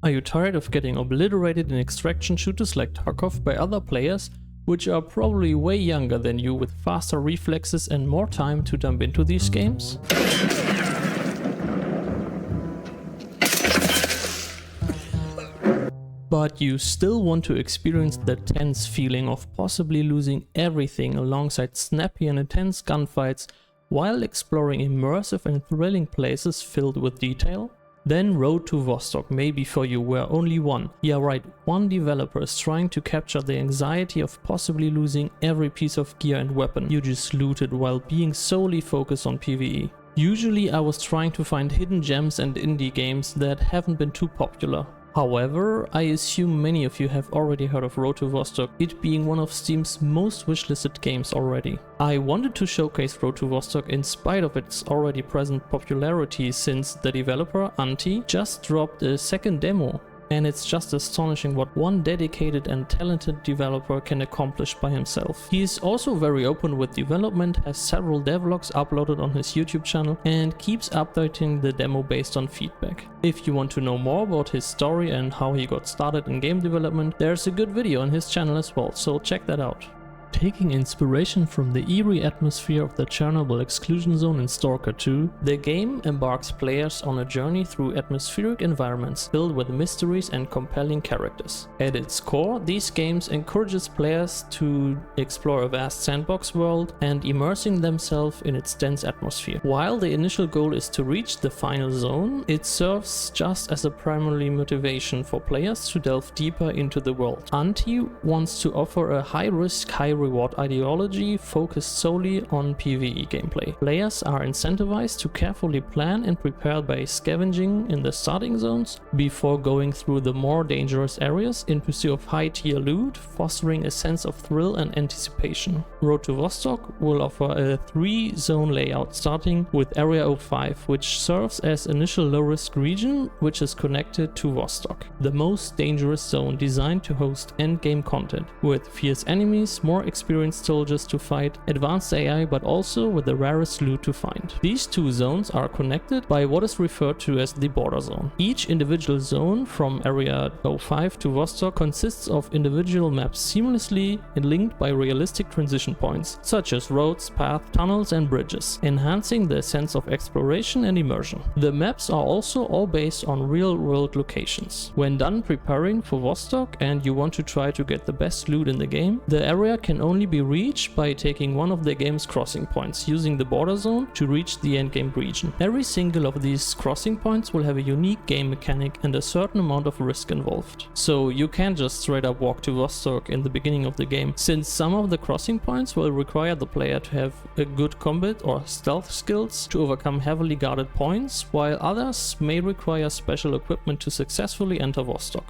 Are you tired of getting obliterated in extraction shooters like Tarkov by other players, which are probably way younger than you with faster reflexes and more time to jump into these games? But you still want to experience the tense feeling of possibly losing everything alongside snappy and intense gunfights while exploring immersive and thrilling places filled with detail? Then Road to Vostok may be for you, where only one developer is trying to capture the anxiety of possibly losing every piece of gear and weapon you just looted while being solely focused on PvE. Usually I was trying to find hidden gems and indie games that haven't been too popular. However, I assume many of you have already heard of Road to Vostok, it being one of Steam's most wishlisted games already. I wanted to showcase Road to Vostok in spite of its already present popularity, since the developer, Anti, just dropped a second demo. And it's just astonishing what one dedicated and talented developer can accomplish by himself. He is also very open with development, has several devlogs uploaded on his YouTube channel, and keeps updating the demo based on feedback. If you want to know more about his story and how he got started in game development, there's a good video on his channel as well, so check that out. Taking inspiration from the eerie atmosphere of the Chernobyl exclusion zone in Stalker 2, the game embarks players on a journey through atmospheric environments filled with mysteries and compelling characters. At its core, these games encourages players to explore a vast sandbox world and immersing themselves in its dense atmosphere. While the initial goal is to reach the final zone, it serves just as a primary motivation for players to delve deeper into the world. Anti wants to offer a high-risk, high-reward ideology focused solely on PvE gameplay. Players are incentivized to carefully plan and prepare by scavenging in the starting zones before going through the more dangerous areas in pursuit of high-tier loot, fostering a sense of thrill and anticipation. Road to Vostok will offer a 3-zone layout starting with Area 05, which serves as initial low-risk region which is connected to Vostok, the most dangerous zone designed to host endgame content, with fierce enemies, more experienced soldiers to fight, advanced AI, but also with the rarest loot to find. These two zones are connected by what is referred to as the border zone. Each individual zone from Area 05 to Vostok consists of individual maps seamlessly linked by realistic transition points, such as roads, paths, tunnels and bridges, enhancing the sense of exploration and immersion. The maps are also all based on real-world locations. When done preparing for Vostok and you want to try to get the best loot in the game, the area can only be reached by taking one of the game's crossing points, using the border zone to reach the endgame region. Every single of these crossing points will have a unique game mechanic and a certain amount of risk involved. So you can't just straight up walk to Vostok in the beginning of the game, since some of the crossing points will require the player to have a good combat or stealth skills to overcome heavily guarded points, while others may require special equipment to successfully enter Vostok.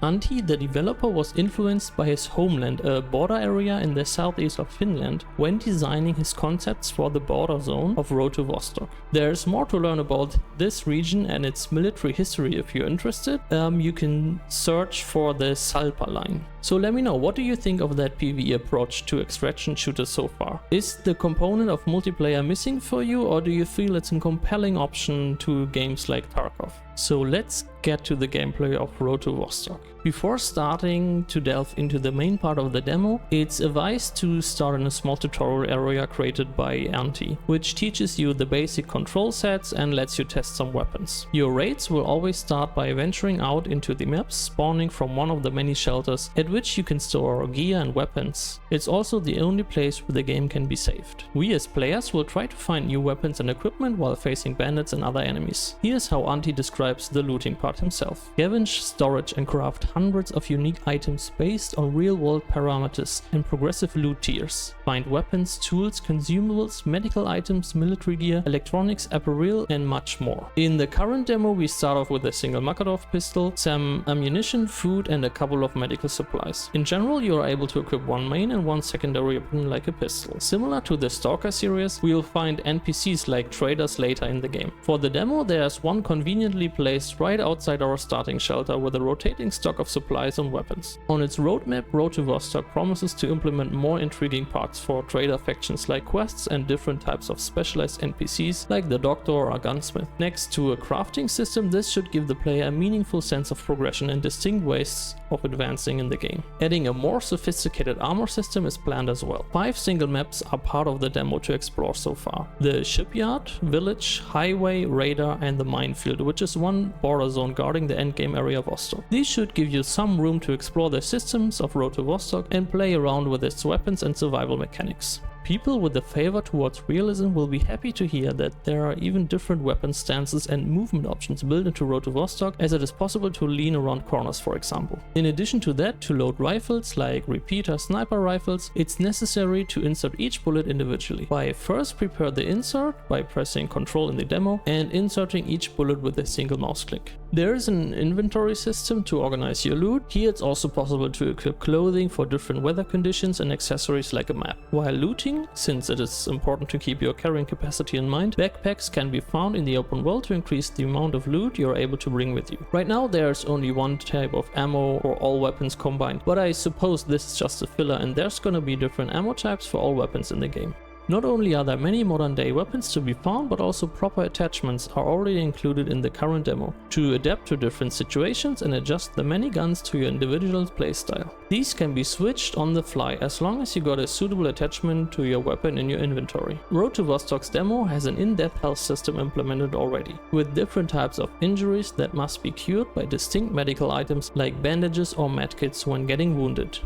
Antti, the developer, was influenced by his homeland, a border area in the southeast of Finland, when designing his concepts for the border zone of Road to Vostok. There's more to learn about this region and its military history if you're interested. You can search for the Salpa line. So let me know, what do you think of that PvE approach to extraction shooters so far? Is the component of multiplayer missing for you, or do you feel it's a compelling option to games like Tarkov? So let's get to the gameplay of Road to Vostok. Before starting to delve into the main part of the demo, it's advised to start in a small tutorial area created by Antti, which teaches you the basic control sets and lets you test some weapons. Your raids will always start by venturing out into the maps, spawning from one of the many shelters at which you can store gear and weapons. It's also the only place where the game can be saved. We as players will try to find new weapons and equipment while facing bandits and other enemies. Here's how Antti describes the looting part himself. Scavenge, storage and craft hundreds of unique items based on real-world parameters and progressive loot tiers. Find weapons, tools, consumables, medical items, military gear, electronics, apparel and much more. In the current demo we start off with a single Makarov pistol, some ammunition, food and a couple of medical supplies. supplies. In general, you are able to equip one main and one secondary weapon like a pistol. Similar to the Stalker series, we will find NPCs like traders later in the game. For the demo, there's one conveniently placed right outside our starting shelter with a rotating stock of supplies and weapons. On its roadmap, Road to Vostok promises to implement more intriguing parts for trader factions like quests and different types of specialized NPCs like the doctor or a gunsmith. Next to a crafting system, this should give the player a meaningful sense of progression and distinct ways of advancing in the game. Adding a more sophisticated armor system is planned as well. 5 single maps are part of the demo to explore so far. The shipyard, village, highway, radar and the minefield, which is one border zone guarding the endgame area of Vostok. These should give you some room to explore the systems of Road to Vostok and play around with its weapons and survival mechanics. People with a favor towards realism will be happy to hear that there are even different weapon stances and movement options built into Road to Vostok, as it is possible to lean around corners, for example. In addition to that, to load rifles like repeater sniper rifles, it's necessary to insert each bullet individually. I first prepare the insert by pressing Ctrl in the demo and inserting each bullet with a single mouse click. There is an inventory system to organize your loot. Here it's also possible to equip clothing for different weather conditions and accessories like a map. While looting, since it is important to keep your carrying capacity in mind, backpacks can be found in the open world to increase the amount of loot you're able to bring with you. Right now there's only one type of ammo for all weapons combined, but I suppose this is just a filler and there's gonna be different ammo types for all weapons in the game. Not only are there many modern day weapons to be found, but also proper attachments are already included in the current demo to adapt to different situations and adjust the many guns to your individual playstyle. These can be switched on the fly as long as you got a suitable attachment to your weapon in your inventory. Road to Vostok's demo has an in-depth health system implemented already, with different types of injuries that must be cured by distinct medical items like bandages or medkits when getting wounded.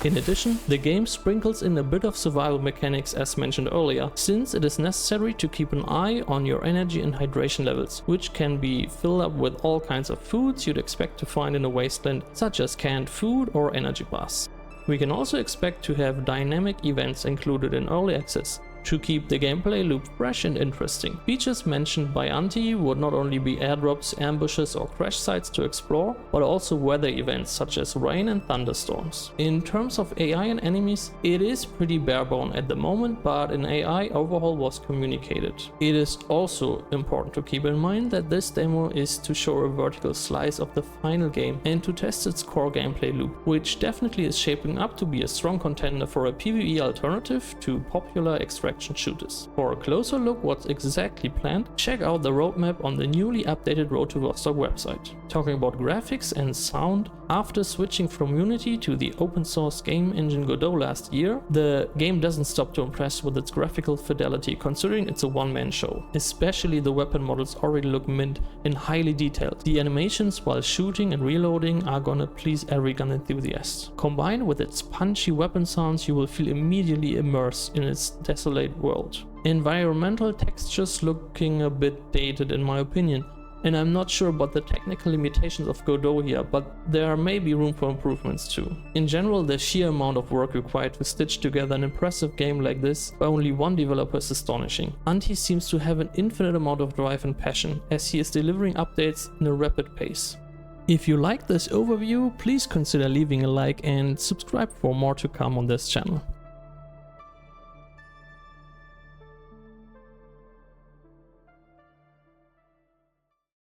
In addition, the game sprinkles in a bit of survival mechanics as mentioned earlier, since it is necessary to keep an eye on your energy and hydration levels, which can be filled up with all kinds of foods you'd expect to find in a wasteland, such as canned food or energy bars. We can also expect to have dynamic events included in early access, to keep the gameplay loop fresh and interesting. Features mentioned by Antti would not only be airdrops, ambushes or crash sites to explore, but also weather events such as rain and thunderstorms. In terms of AI and enemies, it is pretty barebone at the moment, but an AI overhaul was communicated. It is also important to keep in mind that this demo is to show a vertical slice of the final game and to test its core gameplay loop, which definitely is shaping up to be a strong contender for a PvE alternative to popular extraction shooters. For a closer look what's exactly planned, check out the roadmap on the newly updated Road to Vostok website. Talking about graphics and sound, after switching from Unity to the open source game engine Godot last year, the game doesn't stop to impress with its graphical fidelity considering it's a one-man show. Especially the weapon models already look mint and highly detailed. The animations while shooting and reloading are gonna please every gun enthusiast. Combined with its punchy weapon sounds, you will feel immediately immersed in its desolate world. Environmental textures looking a bit dated in my opinion, and I'm not sure about the technical limitations of Godot here, but there may be room for improvements too. In general, the sheer amount of work required to stitch together an impressive game like this by only one developer is astonishing. Antti seems to have an infinite amount of drive and passion, as he is delivering updates in a rapid pace. If you liked this overview, please consider leaving a like and subscribe for more to come on this channel.